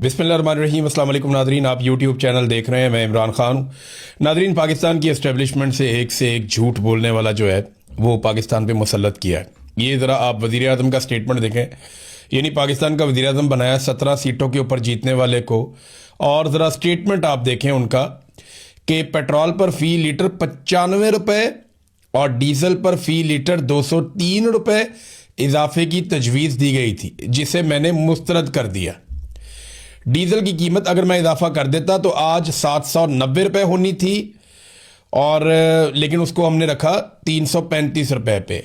बिस्मिल्लाहिर्रहमानिर्रहीम। अस्सलाम वालेकुम नादरीन, आप यूट्यूब चैनल देख रहे हैं। मैं इमरान खान हूँ। नादरीन, पाकिस्तान की एस्टेब्लिशमेंट से एक झूठ बोलने वाला जो है वो पाकिस्तान पे मुसल्लत किया है। ये ज़रा आप वज़ीर आज़म का स्टेटमेंट देखें। यानी पाकिस्तान का वज़ीर आज़म बनाया 17 सीटों के ऊपर जीतने वाले को, और ज़रा स्टेटमेंट आप देखें उनका कि पेट्रोल पर फ़ी लीटर 95 रुपये और डीजल पर फ़ी लीटर 203 रुपये इजाफे की तजवीज़ दी गई थी, जिसे मैंने मुस्तरद कर दिया। डीजल की कीमत अगर मैं इजाफा कर देता तो आज 790 रुपये होनी थी, और लेकिन उसको हमने रखा 335 रुपये पे।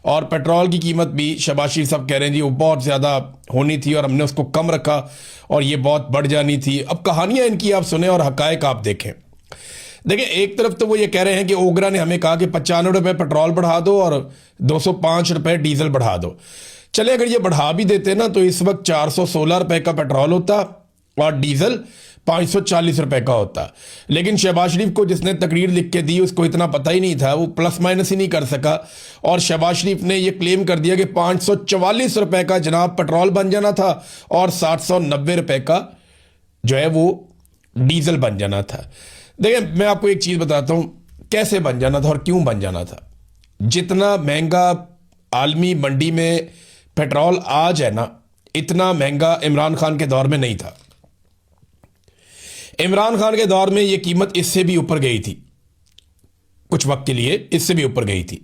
और पेट्रोल की कीमत भी शहबाज शरीफ साहब कह रहे हैं जी वो बहुत ज़्यादा होनी थी और हमने उसको कम रखा और ये बहुत बढ़ जानी थी। अब कहानियाँ इनकी आप सुने और हकायक आप देखें। देखिए, एक तरफ तो वो ये कह रहे हैं कि ओगरा ने हमें कहा कि 95 रुपये पेट्रोल बढ़ा दो और 205 रुपये डीजल बढ़ा दो। चले, अगर ये बढ़ा भी देते ना तो इस वक्त 416 रुपये का पेट्रोल होता और डीजल 540 रुपये का होता। लेकिन शहबाज शरीफ को जिसने तकरीर लिख के दी उसको इतना पता ही नहीं था, वो प्लस माइनस ही नहीं कर सका, और शहबाज शरीफ ने ये क्लेम कर दिया कि 544 रुपये का जनाब पेट्रोल बन जाना था और 790 रुपये का जो है वो डीजल बन जाना था। देखिए, मैं आपको एक चीज़ बताता हूँ कैसे बन जाना था और क्यों बन जाना था। जितना महंगा आलमी मंडी में पेट्रोल आज है ना, इतना महंगा इमरान खान के दौर में नहीं था। इमरान खान के दौर में यह कीमत इससे भी ऊपर गई थी, कुछ वक्त के लिए इससे भी ऊपर गई थी।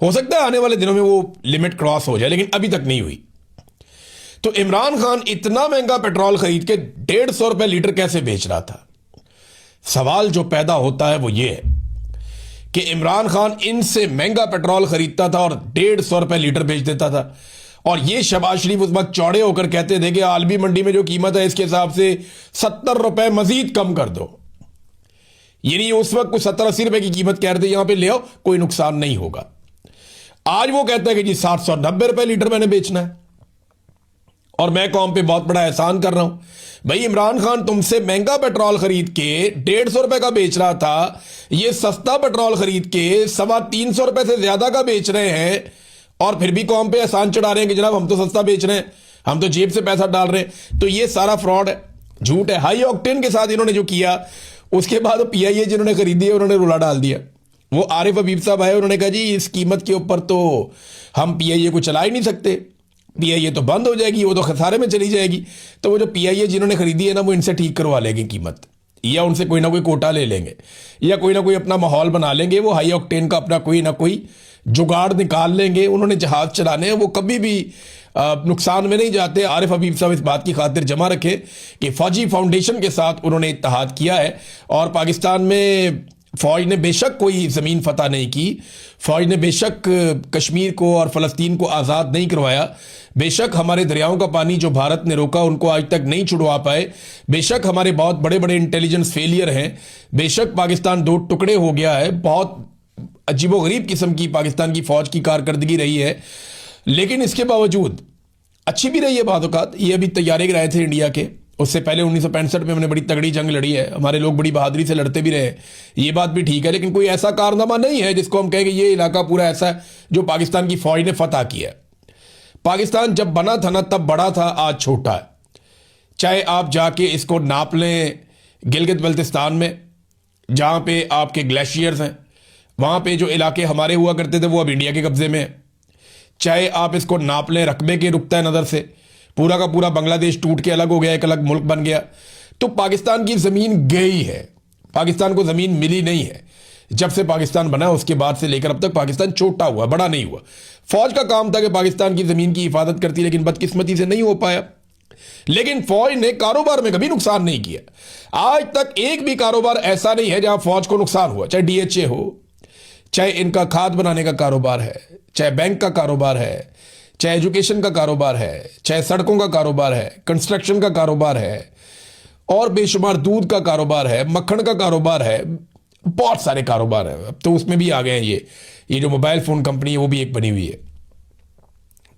हो सकता है आने वाले दिनों में वो लिमिट क्रॉस हो जाए, लेकिन अभी तक नहीं हुई। तो इमरान खान इतना महंगा पेट्रोल खरीद के 150 रुपये लीटर कैसे बेच रहा था? सवाल जो पैदा होता है वो ये है कि इमरान खान इनसे महंगा पेट्रोल खरीदता था और 150 रुपये लीटर बेच देता था, और ये शहबाज शरीफ उस वक्त चौड़े होकर कहते थे कि आलमी मंडी में जो कीमत है इसके हिसाब से 70 रुपये मजीद कम कर दो। यानी उस वक्त कुछ 70-80 रुपये की कीमत कह रहे थे, यहां पे ले आओ कोई नुकसान नहीं होगा। आज वो कहता है कि जी 790 रुपये लीटर मैंने बेचना है और मैं कौम पे बहुत बड़ा एहसान कर रहा हूं। भाई, इमरान खान तुमसे महंगा पेट्रोल खरीद के 150 रुपये का बेच रहा था, ये सस्ता पेट्रोल खरीद के 350 रुपये से ज्यादा का बेच रहे हैं, और फिर भी कौम पे एहसान चढ़ा रहे हैं कि जनाब हम तो सस्ता बेच रहे हैं, हम तो जेब से पैसा डाल रहे हैं। तो ये सारा फ्रॉड है, झूठ है। हाई ऑक्टेन के साथ इन्होंने जो किया, उसके बाद पीआईए जिन्होंने खरीदी है उन्होंने रुला डाल दिया। वो आरिफ हबीब साहब आए, उन्होंने कहा जी इस कीमत के ऊपर तो हम पीआईए को चला ही नहीं सकते, पीआईए तो बंद हो जाएगी, वो तो खसारे में चली जाएगी। तो वो जो पीआईए जिन्होंने खरीदी है ना, वो इनसे ठीक करवा लेंगे कीमत, या उनसे कोई ना कोई कोटा ले लेंगे, या कोई ना कोई अपना माहौल बना लेंगे। वो हाई ऑक्टेन का अपना कोई ना कोई जुगाड़ निकाल लेंगे। उन्होंने जहाज चलाने हैं, वो कभी भी नुकसान में नहीं जाते। आरिफ हबीब साहब इस बात की खातिर जमा रखें कि फौजी फाउंडेशन के साथ उन्होंने इत्तेहाद किया है, और पाकिस्तान में फ़ौज ने बेशक कोई ज़मीन फतह नहीं की, फ़ौज ने बेशक कश्मीर को और फ़लस्तीन को आज़ाद नहीं करवाया, बेशक हमारे दरियाओं का पानी जो भारत ने रोका उनको आज तक नहीं छुड़वा पाए, बेशक हमारे बहुत बड़े बड़े इंटेलिजेंस फेलियर हैं, बेशक पाकिस्तान दो टुकड़े हो गया है, बहुत अजीबोगरीब किस्म की पाकिस्तान की फ़ौज की कारकर्दगी रही है। लेकिन इसके बावजूद अच्छी भी रही है बाद औक़ात। ये अभी तैयारे गिराए थे इंडिया के, उससे पहले 1965 में हमने बड़ी तगड़ी जंग लड़ी है, हमारे लोग बड़ी बहादुरी से लड़ते भी रहे, ये बात भी ठीक है। लेकिन कोई ऐसा कारनामा नहीं है जिसको हम कहें कि ये इलाका पूरा ऐसा है जो पाकिस्तान की फ़ौज ने फतह किया है। पाकिस्तान जब बना था ना तब बड़ा था, आज छोटा है। चाहे आप जाके इसको नाप लें गिलगित बल्तिस्तान में, जहाँ पे आपके ग्लेशियर्स हैं, वहाँ पे जो इलाके हमारे हुआ करते थे वो अब इंडिया के कब्जे में है। चाहे आप इसको नाप लें रकबे के नुक्ता नज़र से, पूरा का पूरा बांग्लादेश टूट के अलग हो गया, एक अलग मुल्क बन गया। तो पाकिस्तान की ज़मीन गई है, पाकिस्तान को ज़मीन मिली नहीं है। जब से पाकिस्तान बना उसके बाद से लेकर अब तक पाकिस्तान छोटा हुआ, बड़ा नहीं हुआ। फौज का काम था कि पाकिस्तान की ज़मीन की हिफाजत करती, लेकिन बदकिस्मती से नहीं हो पाया। लेकिन फौज ने कारोबार में कभी नुकसान नहीं किया। आज तक एक भी कारोबार ऐसा नहीं है जहां फौज को नुकसान हुआ, चाहे डीएचए हो, चाहे इनका खाद बनाने का कारोबार है, चाहे बैंक का कारोबार है, चाहे एजुकेशन का कारोबार है, चाहे सड़कों का कारोबार है, कंस्ट्रक्शन का कारोबार है, और बेशुमार दूध का कारोबार है, मक्खन का कारोबार है, बहुत सारे कारोबार हैं। अब तो उसमें भी आ गए हैं ये जो मोबाइल फ़ोन कंपनी है वो भी एक बनी हुई है,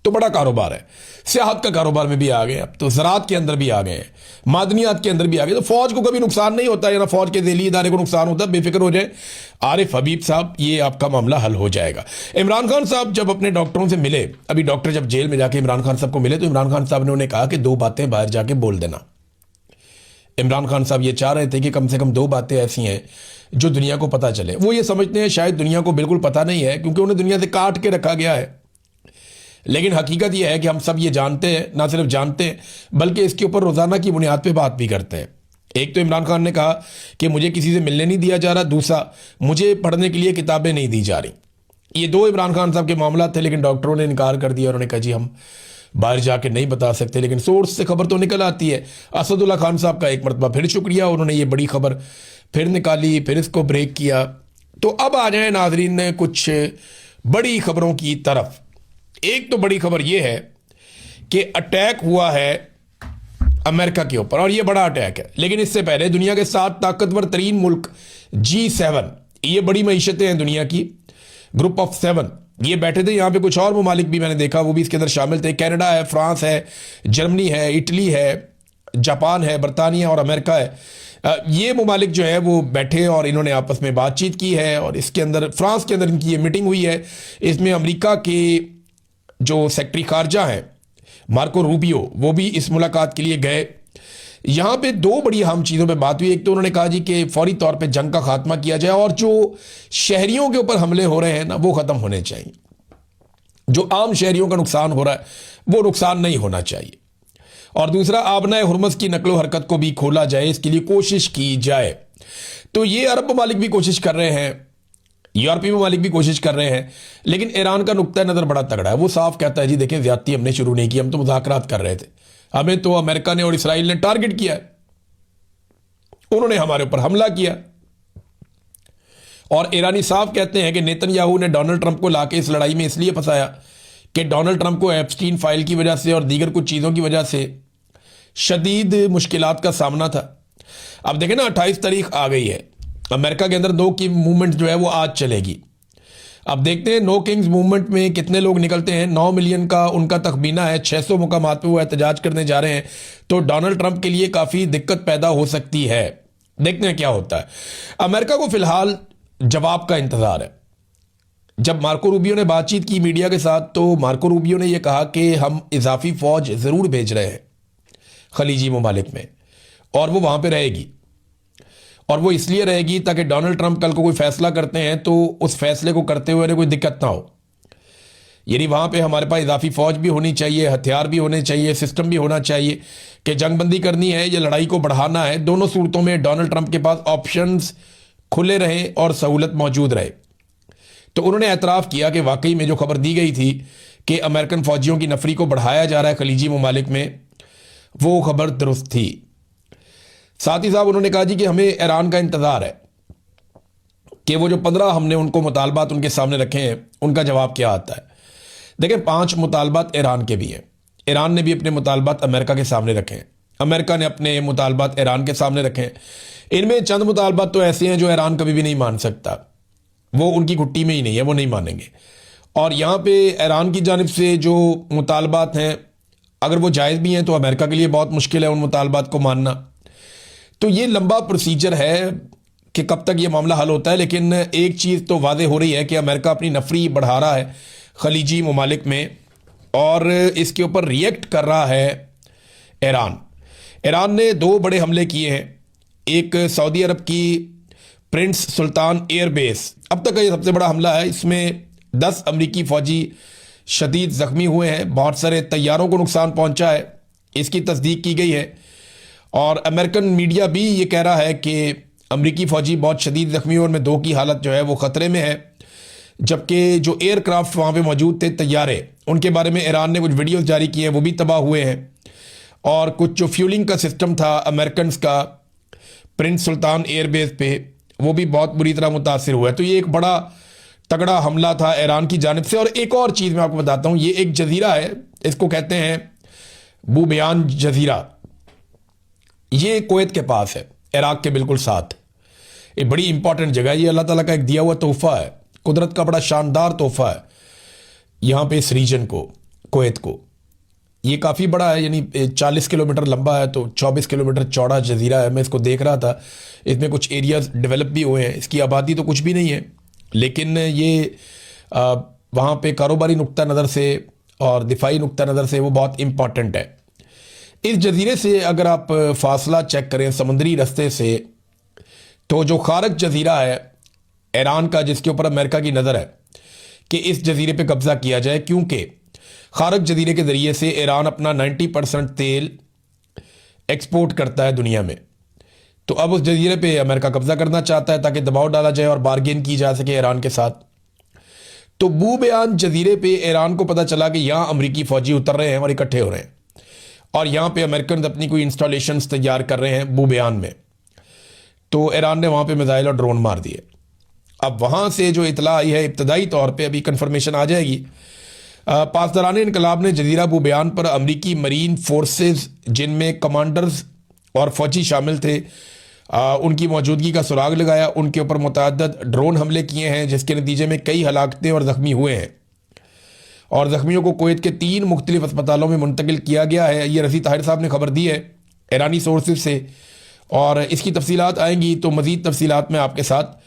तो बड़ा कारोबार है। सियाहत का कारोबार में भी आ गए, अब तो ज़राअत के अंदर भी आ गए हैं, मादनियात के अंदर भी आ गए। तो फौज को कभी नुकसान नहीं होता, या ना फौज के ज़ेली इदारे को नुकसान होता, बेफिक्र हो जाए। आरिफ हबीब साहब, ये आपका मामला हल हो जाएगा। इमरान खान साहब जब अपने डॉक्टरों से मिले, अभी डॉक्टर जब जेल में जाके इमरान खान साहब को मिले, तो इमरान खान साहब ने उन्हें कहा कि 2 बातें बाहर जाके बोल देना। इमरान खान साहब ये चाह रहे थे कि कम से कम 2 बातें ऐसी हैं जो दुनिया को पता चले। वो ये समझते हैं शायद दुनिया को बिल्कुल पता नहीं है, क्योंकि उन्हें दुनिया से काट के रखा गया है। लेकिन हकीकत यह है कि हम सब ये जानते हैं, ना सिर्फ जानते हैं बल्कि इसके ऊपर रोज़ाना की बुनियाद पे बात भी करते हैं। एक तो इमरान खान ने कहा कि मुझे किसी से मिलने नहीं दिया जा रहा, दूसरा मुझे पढ़ने के लिए किताबें नहीं दी जा रही। ये 2 इमरान खान साहब के मामला थे, लेकिन डॉक्टरों ने इनकार कर दिया। उन्होंने कहा जी हम बाहर जाके नहीं बता सकते, लेकिन सोर्स से खबर तो निकल आती है। असदुल्ला खान साहब का एक मरतबा फिर शुक्रिया, उन्होंने ये बड़ी खबर फिर निकाली, फिर इसको ब्रेक किया। तो अब आ जाए नाजरीन ने कुछ बड़ी खबरों की तरफ। एक तो बड़ी खबर यह है कि अटैक हुआ है अमेरिका के ऊपर, और यह बड़ा अटैक है। लेकिन इससे पहले दुनिया के 7 ताकतवर तरीन मुल्क G7, ये बड़ी मईशतें हैं दुनिया की, ग्रुप ऑफ 7, ये बैठे थे। यहाँ पे कुछ और ममालिक भी मैंने देखा, वो भी इसके अंदर शामिल थे। कनाडा है, फ्रांस है, जर्मनी है, इटली है, जापान है, बरतानिया और अमेरिका है। ये ममालिक जो है वो बैठे और इन्होंने आपस में बातचीत की है। और इसके अंदर फ्रांस के अंदर इनकी ये मीटिंग हुई है। इसमें अमेरिका के जो सेक्रेटरी खारजा हैं मार्को रूबियो, वो भी इस मुलाकात के लिए गए। यहाँ पे 2 बड़ी अहम चीज़ों पे बात हुई। एक तो उन्होंने कहा जी कि फौरी तौर पे जंग का खात्मा किया जाए, और जो शहरियों के ऊपर हमले हो रहे हैं ना वो ख़त्म होने चाहिए। जो आम शहरियों का नुकसान हो रहा है वो नुकसान नहीं होना चाहिए। और दूसरा, आबनाए हुर्मस की नकलो हरकत को भी खोला जाए, इसके लिए कोशिश की जाए। तो ये अरब ममालिक भी कोशिश कर रहे हैं, यूरोपीय ममालिक भी कोशिश कर रहे हैं। लेकिन ईरान का नुक्ता नज़र बड़ा तगड़ा है। वो साफ कहता है जी देखें, ज्यादती हमने शुरू नहीं की, हम तो मुज़ाकरात कर रहे थे। हमें तो अमेरिका ने और इसराइल ने टारगेट किया है, उन्होंने हमारे ऊपर हमला किया। और ईरानी साफ कहते हैं कि नेतन्याहू ने डोनाल्ड ट्रंप को लाके इस लड़ाई में इसलिए फंसाया कि डोनाल्ड ट्रंप को एप्स्टीन फाइल की वजह से और दीगर कुछ चीज़ों की वजह से शदीद मुश्किलात का सामना था। अब देखें ना, 28 तारीख आ गई है, अमेरिका के अंदर नो किंग मूवमेंट जो है वो आज चलेगी। अब देखते हैं नो किंग्स मूवमेंट में कितने लोग निकलते हैं। 9 मिलियन का उनका तखमीना है, 600 मुकामात पे वो एहतजाज करने जा रहे हैं। तो डोनाल्ड ट्रंप के लिए काफ़ी दिक्कत पैदा हो सकती है। देखते हैं क्या होता है। अमेरिका को फिलहाल जवाब का इंतज़ार है। जब मार्को रूबियो ने बातचीत की मीडिया के साथ, तो मार्को रूबियो ने यह कहा कि हम इजाफी फ़ौज ज़रूर भेज रहे हैं खलीजी ममालिक में, और वो वहाँ पर रहेगी। और वो इसलिए रहेगी ताकि डोनाल्ड ट्रंप कल को कोई फैसला करते हैं तो उस फैसले को करते हुए कोई दिक्कत ना हो। यानी वहाँ पे हमारे पास इजाफी फ़ौज भी होनी चाहिए, हथियार भी होने चाहिए, सिस्टम भी होना चाहिए कि जंगबंदी करनी है या लड़ाई को बढ़ाना है। दोनों सूरतों में डोनाल्ड ट्रंप के पास ऑप्शंस खुले रहें और सहूलत मौजूद रहे। तो उन्होंने एतराफ़ किया कि वाकई में जो खबर दी गई थी कि अमेरिकन फ़ौजियों की नफरी को बढ़ाया जा रहा है खलीजी ममालिक में, वो खबर दुरुस्त थी। साथ ही साहब उन्होंने कहा जी कि हमें ईरान का इंतज़ार है कि वो जो 15 हमने उनको मुतालबात उनके सामने रखे हैं उनका जवाब क्या आता है। देखें, 5 मुतालबात ईरान के भी हैं। ईरान ने भी अपने मुतालबात अमेरिका के सामने रखे हैं, अमेरिका ने अपने मुतालबात ईरान के सामने रखे हैं। इनमें चंद मुतालबात तो ऐसे हैं जो ईरान कभी भी नहीं मान सकता, वो उनकी घुट्टी में ही नहीं है, वो नहीं मानेंगे। और यहाँ पे ईरान की जानिब से जो मुतालबात हैं, अगर वो जायज़ भी हैं तो अमेरिका के लिए बहुत मुश्किल है उन मुतालबात को मानना। तो ये लंबा प्रोसीजर है कि कब तक ये मामला हल होता है। लेकिन एक चीज़ तो वादे हो रही है कि अमेरिका अपनी नफरी बढ़ा रहा है खलीजी ममालिक में, और इसके ऊपर रिएक्ट कर रहा है ईरान। ईरान ने 2 बड़े हमले किए हैं। एक सऊदी अरब की प्रिंस सुल्तान एयरबेस, अब तक का ये सबसे बड़ा हमला है। इसमें 10 अमरीकी फ़ौजी शदीद ज़ख्मी हुए हैं, बहुत सारे तैयारों को नुकसान पहुंचा है, इसकी तस्दीक की गई है। और अमेरिकन मीडिया भी ये कह रहा है कि अमरीकी फ़ौजी बहुत शदीद ज़ख्मी हुए, उनमें 2 की हालत जो है वो ख़तरे में है। जबकि जो एयरक्राफ्ट वहाँ पे मौजूद थे, तैयारे, उनके बारे में ईरान ने कुछ वीडियोस जारी किए हैं, वो भी तबाह हुए हैं। और कुछ जो फ्यूलिंग का सिस्टम था अमेरिकन का प्रिंस सुल्तान एयरबेस पे, वो भी बहुत बुरी तरह मुतासिर हुआ है। तो ये एक बड़ा तगड़ा हमला था ईरान की जानिब से। और एक और चीज़ मैं आपको बताता हूँ, ये एक जजीरा है, इसको कहते हैं बुबयान जजीरा। ये कुवैत के पास है, इराक के बिल्कुल साथ। ये बड़ी इंपॉर्टेंट जगह है, ये अल्लाह ताला का एक दिया हुआ तोहफा है, कुदरत का बड़ा शानदार तोहफा है यहाँ पे इस रीजन को, कुवैत को। ये काफ़ी बड़ा है, यानी 40 किलोमीटर लंबा है, तो 24 किलोमीटर चौड़ा जजीरा है। मैं इसको देख रहा था, इसमें कुछ एरियाज डेवलप भी हुए हैं। इसकी आबादी तो कुछ भी नहीं है, लेकिन ये वहाँ पे कारोबारी नुक्ता नज़र से और दिफाई नुक्ता नज़र से वो बहुत इम्पॉर्टेंट है। इस जजीरे से अगर आप फासला चेक करें समुद्री रास्ते से, तो जो खारक जजीरा है ईरान का, जिसके ऊपर अमेरिका की नज़र है कि इस जजीरे पे कब्जा किया जाए, क्योंकि खारक जजीरे के ज़रिए से ईरान अपना 90% तेल एक्सपोर्ट करता है दुनिया में। तो अब उस जजीरे पे अमेरिका कब्जा करना चाहता है ताकि दबाव डाला जाए और बार्गेन की जा सके ईरान के साथ। तो बू बयान जजीरे पे ईरान को पता चला कि यहाँ अमरीकी फौजी उतर रहे हैं और इकट्ठे हो रहे हैं, और यहाँ पे अमेरिकन अपनी कोई इंस्टॉलेशंस तैयार कर रहे हैं बू बयान में। तो ईरान ने वहाँ पे मिसाइल और ड्रोन मार दिए। अब वहाँ से जो इतला आई है इब्तदाई तौर पे, अभी कन्फर्मेशन आ जाएगी, पासदारान इनकलाब ने जजीरा बू बयान पर अमरीकी मरीन फोर्सेस, जिनमें कमांडर्स और फौजी शामिल थे, उनकी मौजूदगी का सुराग लगाया। उनके ऊपर मुतअद्दिद ड्रोन हमले किए हैं, जिसके नतीजे में कई हलाकतें और ज़ख्मी हुए हैं, और ज़ख्मियों को कुवैत के 3 मुख्तलिफ अस्पतालों में मुंतकिल किया गया है। ये रज़ी ताहिर साहब ने खबर दी है ईरानी सोर्सेज से, और इसकी तफसीलात आएंगी तो मज़ीद तफसीलात मैं आपके साथ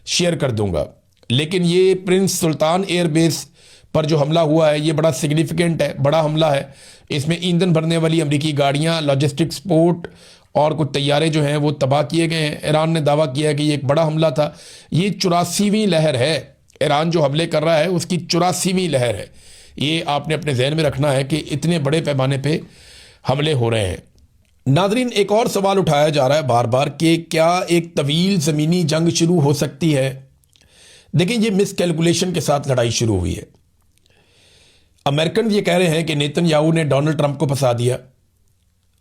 शेयर कर दूंगा। लेकिन ये प्रिंस सुल्तान एयरबेस पर जो हमला हुआ है ये बड़ा सिग्निफिकेंट है, बड़ा हमला है। इसमें ईंधन भरने वाली अमरीकी गाड़ियाँ, लॉजिस्टिक्स पोर्ट और कुछ तैयारे जो हैं वो तबाह किए गए हैं। ईरान ने दावा किया है कि ये एक बड़ा हमला था। ये 84वीं लहर है, ईरान जो हमले कर रहा है उसकी 84वीं लहर है। ये आपने अपने जहन में रखना है कि इतने बड़े पैमाने पे हमले हो रहे हैं। नाजरीन, एक और सवाल उठाया जा रहा है बार बार कि क्या एक तवील ज़मीनी जंग शुरू हो सकती है। देखिए, ये मिसकैलकुलेशन के साथ लड़ाई शुरू हुई है। अमेरिकन ये कह रहे हैं कि नेतन्याहू ने डोनाल्ड ट्रंप को फंसा दिया।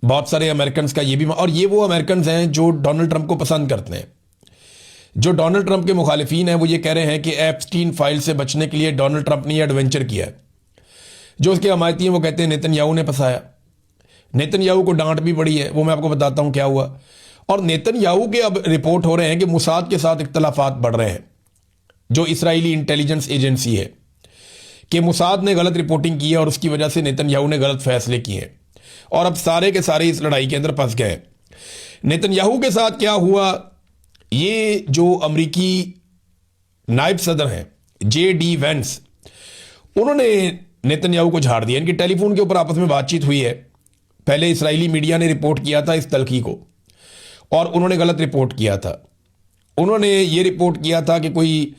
बहुत सारे अमेरिकन का ये भी, और ये वो अमेरिकन हैं जो डोनाल्ड ट्रंप को पसंद करते हैं। जो डोनाल्ड ट्रंप के मुखालिफिन हैं वो ये कह रहे हैं कि एप्स्टीन फाइल से बचने के लिए डोनाल्ड ट्रंप ने यह एडवेंचर किया है। जो उसके हमायती हैं वो कहते हैं नेतन्याहू ने फंसाया। नेतन्याहू को डांट भी पड़ी है, वो मैं आपको बताता हूं क्या हुआ। और नेतन्याहू के अब रिपोर्ट हो रहे हैं कि मुसाद के साथ इख्तलाफात बढ़ रहे हैं, जो इसराइली इंटेलिजेंस एजेंसी है, कि मुसाद ने गलत रिपोर्टिंग की है और उसकी वजह से नेतन्याहू ने गलत फैसले किए हैं, और अब सारे के सारे इस लड़ाई के अंदर फंस गए। नेतन्याहू के साथ क्या हुआ, ये जो अमरीकी नायब सदर हैं JD वेंस, उन्होंने नेतन्याहू को झाड़ दिया। इनकी टेलीफोन के ऊपर आपस में बातचीत हुई है। पहले इसराइली मीडिया ने रिपोर्ट किया था इस तलखी को, और उन्होंने गलत रिपोर्ट किया था। उन्होंने ये रिपोर्ट किया था कि कोई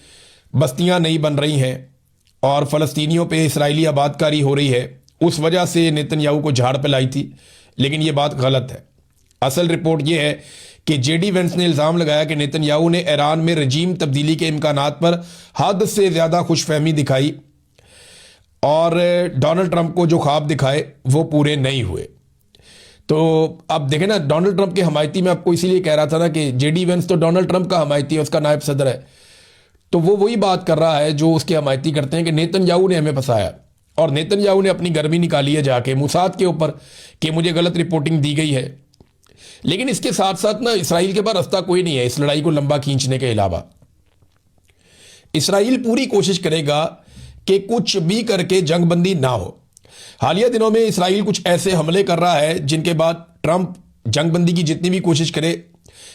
बस्तियां नहीं बन रही हैं और फ़लस्तीनियों पे इसराइली आबादकारी हो रही है, उस वजह से नेतन्याहू को झाड़ पे लाई थी। लेकिन ये बात गलत है। असल रिपोर्ट ये है कि JD वेंस ने इल्ज़ाम लगाया कि नेतन्याहू ने ईरान में रजीम तब्दीली के इम्कानात पर हद से ज़्यादा खुशफहमी दिखाई, और डोनाल्ड ट्रंप को जो ख्वाब दिखाए वो पूरे नहीं हुए। तो अब देखें ना, डोनाल्ड ट्रंप के हमायती, में आपको इसीलिए कह रहा था ना कि JD वेंस तो डोनाल्ड ट्रंप का हमायती है, उसका नायब सदर है। तो वो वही बात कर रहा है जो उसके हमायती करते हैं कि नेतन्याहू ने हमें फंसाया, और नेतन्याहू ने अपनी गर्मी निकाली है जाके मुसाद के ऊपर कि मुझे गलत रिपोर्टिंग दी गई है। लेकिन इसके साथ साथ ना इसराइल के पास रास्ता कोई नहीं है इस लड़ाई को लंबा खींचने के अलावा। इसराइल पूरी कोशिश करेगा कि कुछ भी करके जंगबंदी ना हो। हालिया दिनों में इसराइल कुछ ऐसे हमले कर रहा है जिनके बाद ट्रंप जंगबंदी की जितनी भी कोशिश करे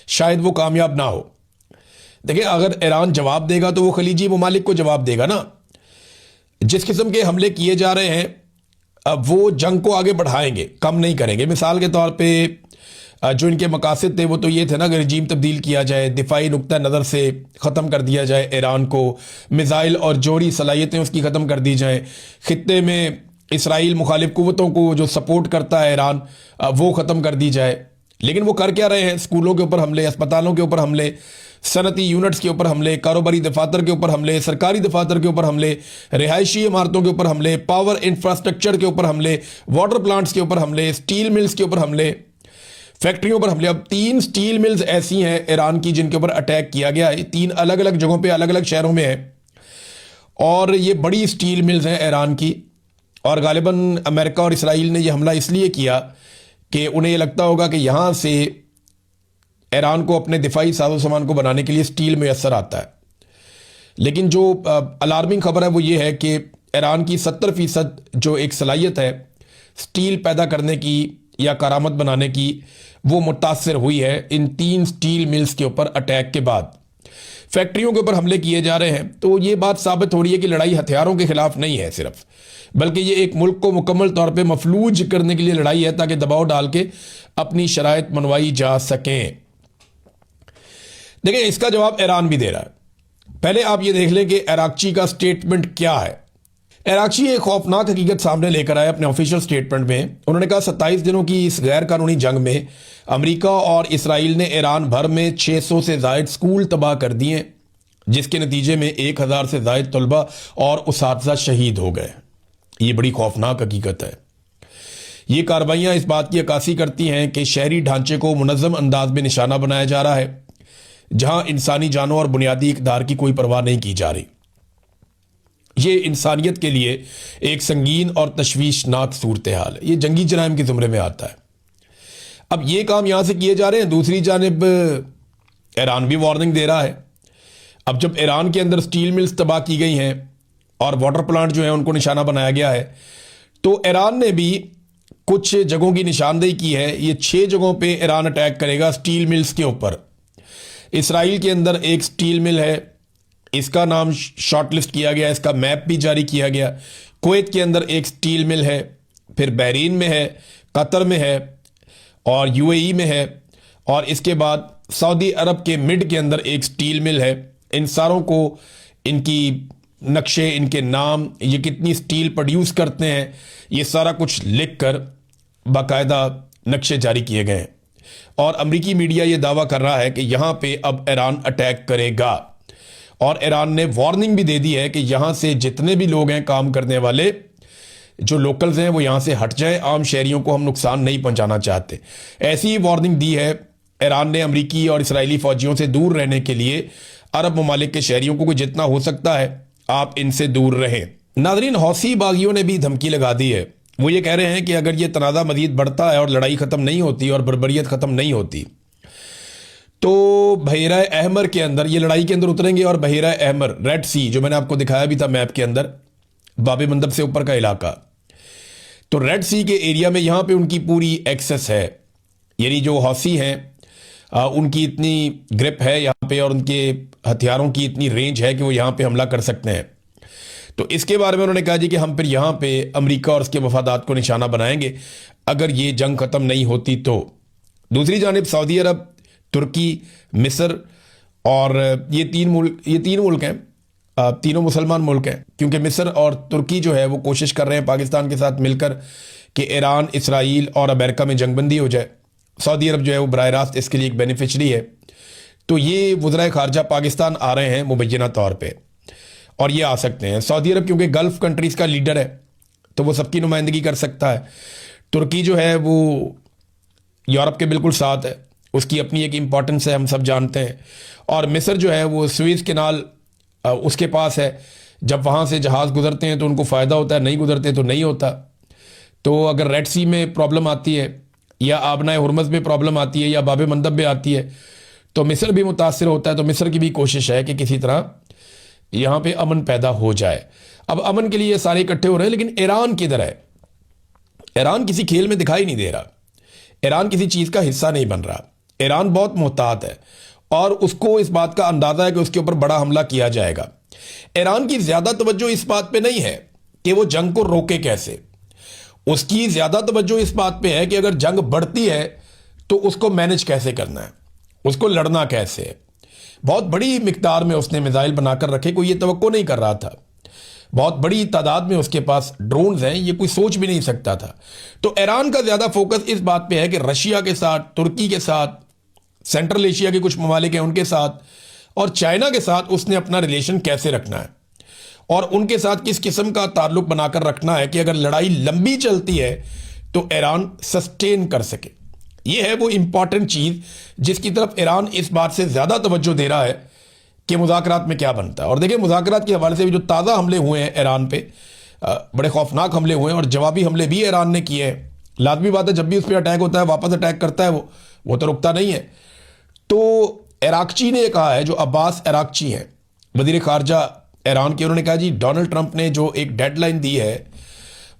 शायद वो कामयाब ना हो। देखिए, अगर ईरान जवाब देगा तो वो खलीजी ममालिक को जवाब देगा ना। जिस किस्म के हमले किए जा रहे हैं अब वो जंग को आगे बढ़ाएंगे, कम नहीं करेंगे। मिसाल के तौर पे जो इनके मकासद थे वो तो ये थे ना कि रजीम तब्दील किया जाए, दिफाई नुक्ता नज़र से ख़त्म कर दिया जाए ईरान को, मिसाइल और जोड़ी सलाहियतें उसकी ख़त्म कर दी जाएँ, खित्ते में इसराइल मुखालिफ कुव्वतों को जो सपोर्ट करता है ईरान वो ख़त्म कर दी जाए। लेकिन वो कर क्या रहे हैं? स्कूलों के ऊपर हमले, अस्पतालों के ऊपर हमले, सनती यूनिट्स के ऊपर हमले, कारोबारी दफातर के ऊपर हमले, सरकारी दफातर के ऊपर हमले, रिहायशी इमारतों के ऊपर हमले, पावर इंफ्रास्ट्रक्चर के ऊपर हमले, वाटर प्लांट्स के ऊपर हमले, स्टील मिल्स के ऊपर हमले, फैक्ट्रियों पर हमले। अब 3 स्टील मिल्स ऐसी हैं ईरान की जिनके ऊपर अटैक किया गया है। 3 अलग अलग जगहों पे, अलग अलग शहरों में है, और ये बड़ी स्टील मिल्स हैं ईरान की। और गालिबन अमेरिका और इसराइल ने यह हमला इसलिए किया कि उन्हें यह लगता होगा कि यहाँ से ईरान को अपने दिफाई साजो सामान को बनाने के लिए स्टील मैसर आता है। लेकिन जो अलार्मिंग खबर है वो ये है कि ईरान की 70% जो एक सलाहियत है स्टील पैदा करने की या करामत बनाने की, वो मुतासर हुई है इन 3 स्टील मिल्स के ऊपर अटैक के बाद। फैक्ट्रियों के ऊपर हमले किए जा रहे हैं। तो ये बात साबित हो रही है कि लड़ाई हथियारों के खिलाफ नहीं है सिर्फ, बल्कि ये एक मुल्क को मुकम्मल तौर पे मफलूज करने के लिए लड़ाई है, ताकि दबाव डाल के अपनी शराइत मनवाई जा सकें। देखिए, इसका जवाब ईरान भी दे रहा है। पहले आप ये देख लें कि अराक्ची का स्टेटमेंट क्या है। अराक्ची एक खौफनाक हकीकत सामने लेकर आए अपने ऑफिशियल स्टेटमेंट में। उन्होंने कहा 27 दिनों की इस गैर कानूनी जंग में अमेरिका और इसराइल ने ईरान भर में 600 से जायद स्कूल तबाह कर दिए, जिसके नतीजे में 1000 से जायद तलबा और उसातिज़ा शहीद हो गए। ये बड़ी खौफनाक हकीकत है। ये कार्रवाइयाँ इस बात की अक्कासी करती हैं कि शहरी ढांचे को मुनज़्ज़म अंदाज में निशाना बनाया जा रहा है, जहां इंसानी जानों और बुनियादी इक़दार की कोई परवाह नहीं की जा रही। ये इंसानियत के लिए एक संगीन और तशवीशनाक सूरत हाल है। ये जंगी जराइम के ज़ुमरे में आता है। अब ये काम यहां से किए जा रहे हैं, दूसरी जानिब ईरान भी वार्निंग दे रहा है। अब जब ईरान के अंदर स्टील मिल्स तबाह की गई हैं और वाटर प्लांट जो है उनको निशाना बनाया गया है, तो ईरान ने भी कुछ जगहों की निशानदेही की है। ये 6 जगहों पे ईरान अटैक करेगा स्टील मिल्स के ऊपर। इसराइल के अंदर एक स्टील मिल है, इसका नाम शॉर्टलिस्ट किया गया, इसका मैप भी जारी किया गया। कुवैत के अंदर एक स्टील मिल है, फिर बहरीन में है, कतर में है और यूएई में है, और इसके बाद सऊदी अरब के मिड के अंदर एक स्टील मिल है। इन सारों को इनकी नक्शे, इनके नाम, ये कितनी स्टील प्रोड्यूस करते हैं, ये सारा कुछ लिख कर बाकायदा नक्शे जारी किए गए हैं। और अमरीकी मीडिया ये दावा कर रहा है कि यहाँ पे अब ईरान अटैक करेगा, और ईरान ने वार्निंग भी दे दी है कि यहाँ से जितने भी लोग हैं काम करने वाले, जो लोकल्स हैं, वो यहाँ से हट जाए। आम शहरियों को हम नुकसान नहीं पहुँचाना चाहते। ऐसी ही वार्निंग दी है ईरान ने अमरीकी और इसराइली फौजियों से दूर रहने के लिए। अरब ममालिक के शहरियों को जितना हो सकता है आप इनसे दूर रहें। नाज़रीन, हौसी बागियों ने भी धमकी लगा दी है। वो ये कह रहे हैं कि अगर ये तनाज़ा मज़ीद बढ़ता है और लड़ाई ख़त्म नहीं होती और बर्बरियत ख़त्म नहीं होती, तो बहरा अहमर के अंदर ये लड़ाई के अंदर उतरेंगे। और बहरा अहमर, रेड सी, जो मैंने आपको दिखाया भी था मैप के अंदर, बाबे मंदब से ऊपर का इलाका, तो रेड सी के एरिया में यहाँ पे उनकी पूरी एक्सेस है। यानी जो हौसी हैं उनकी इतनी ग्रिप है यहाँ पे, और उनके हथियारों की इतनी रेंज है कि वो यहाँ पे हमला कर सकते हैं। तो इसके बारे में उन्होंने कहा जी कि हम फिर यहाँ पे अमेरिका और उसके मफादात को निशाना बनाएंगे अगर ये जंग ख़त्म नहीं होती तो। दूसरी जानिब सऊदी अरब, तुर्की, मिस्र और ये तीन मुल्क हैं, तीनों मुसलमान मुल्क हैं, क्योंकि मिस्र और तुर्की जो है वो कोशिश कर रहे हैं पाकिस्तान के साथ मिलकर कि ईरान, इसराइल और अमेरिका में जंगबंदी हो जाए। सऊदी अरब जो है वो बराह रास्त इसके लिए एक बेनिफिशरी है। तो ये वज़राए ख़ारजा पाकिस्तान आ रहे हैं मुबैना तौर पे, और ये आ सकते हैं। सऊदी अरब क्योंकि गल्फ़ कंट्रीज़ का लीडर है तो वो सबकी नुमाइंदगी कर सकता है। तुर्की जो है वो यूरोप के बिल्कुल साथ है, उसकी अपनी एक इम्पॉर्टेंस है, हम सब जानते हैं। और मिस्र जो है वो स्वेज़ कैनाल उसके पास है। जब वहाँ से जहाज़ गुजरते हैं तो उनको फ़ायदा होता है, नहीं गुजरते तो नहीं होता। तो अगर रेड सी में प्रॉब्लम आती है, या आबनाए हुरमज़ में प्रॉब्लम आती है, या बाब मंदब में आती है, तो मिस्र भी मुतासर होता है। तो मिस्र की भी कोशिश है कि किसी तरह यहाँ पे अमन पैदा हो जाए। अब अमन के लिए सारे इकट्ठे हो रहे हैं, लेकिन ईरान किधर है? ईरान किसी खेल में दिखाई नहीं दे रहा। ईरान किसी चीज़ का हिस्सा नहीं बन रहा। ईरान बहुत मोहतात है और उसको इस बात का अंदाज़ा है कि उसके ऊपर बड़ा हमला किया जाएगा। ईरान की ज़्यादा तवज्जो इस बात पे नहीं है कि वो जंग को रोके कैसे। उसकी ज़्यादा तवज्जो इस बात पे है कि अगर जंग बढ़ती है तो उसको मैनेज कैसे करना है, उसको लड़ना कैसे है। बहुत बड़ी मिकदार में उसने मिसाइल बनाकर रखे, कोई ये तवक्को नहीं कर रहा था। बहुत बड़ी तादाद में उसके पास ड्रोन्स हैं, ये कोई सोच भी नहीं सकता था। तो ईरान का ज़्यादा फोकस इस बात पे है कि रशिया के साथ, तुर्की के साथ, सेंट्रल एशिया के कुछ ममालिक हैं उनके साथ, और चाइना के साथ उसने अपना रिलेशन कैसे रखना है और उनके साथ किस किस्म का ताल्लुक बनाकर रखना है कि अगर लड़ाई लंबी चलती है तो ईरान सस्टेन कर सके। ये है वो इंपॉर्टेंट चीज़ जिसकी तरफ ईरान इस बात से ज़्यादा तवज्जो दे रहा है कि मुज़ाकरात में क्या बनता है। और देखिए, मुज़ाकरात के हवाले से भी जो ताज़ा हमले हुए हैं ईरान पे, बड़े खौफनाक हमले हुए हैं और जवाबी हमले भी ईरान ने किए हैं। लाजमी बात है, जब भी उस पर अटैक होता है वापस अटैक करता है वो तो रुकता नहीं है। तो अराक्ची ने कहा है, जो अब्बास अराक्ची हैं वज़ीर ख़ारजा ईरान के, उन्होंने कहा जी डोनाल्ड ट्रंप ने जो एक डेडलाइन दी है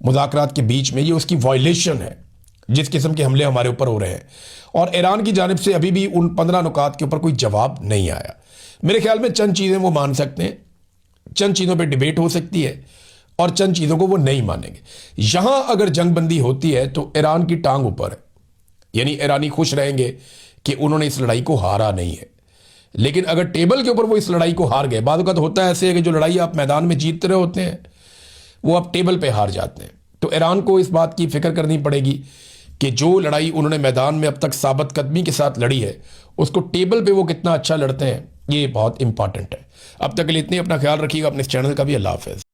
मुज़ाकरात के बीच में, ये उसकी वायलेशन है जिस किस्म के हमले हमारे ऊपर हो रहे हैं। और ईरान की जानिब से अभी भी उन 15 नुकात के ऊपर कोई जवाब नहीं आया। मेरे ख्याल में चंद चीज़ें वो मान सकते हैं, चंद चीज़ों पे डिबेट हो सकती है और चंद चीज़ों को वो नहीं मानेंगे। यहां अगर जंगबंदी होती है तो ईरान की टांग ऊपर है, यानी ईरानी खुश रहेंगे कि उन्होंने इस लड़ाई को हारा नहीं है। लेकिन अगर टेबल के ऊपर वो इस लड़ाई को हार गए, बाद वक़्त होता है ऐसे है कि जो लड़ाई आप मैदान में जीतते रहे होते हैं वो आप टेबल पे हार जाते हैं। तो ईरान को इस बात की फिक्र करनी पड़ेगी कि जो लड़ाई उन्होंने मैदान में अब तक साबित कदमी के साथ लड़ी है उसको टेबल पे वो कितना अच्छा लड़ते हैं, ये बहुत इंपॉर्टेंट है। अब तक के लिए इतनी, अपना ख्याल रखिएगा, अपने इस चैनल का भी। अल्लाह हाफ़िज़।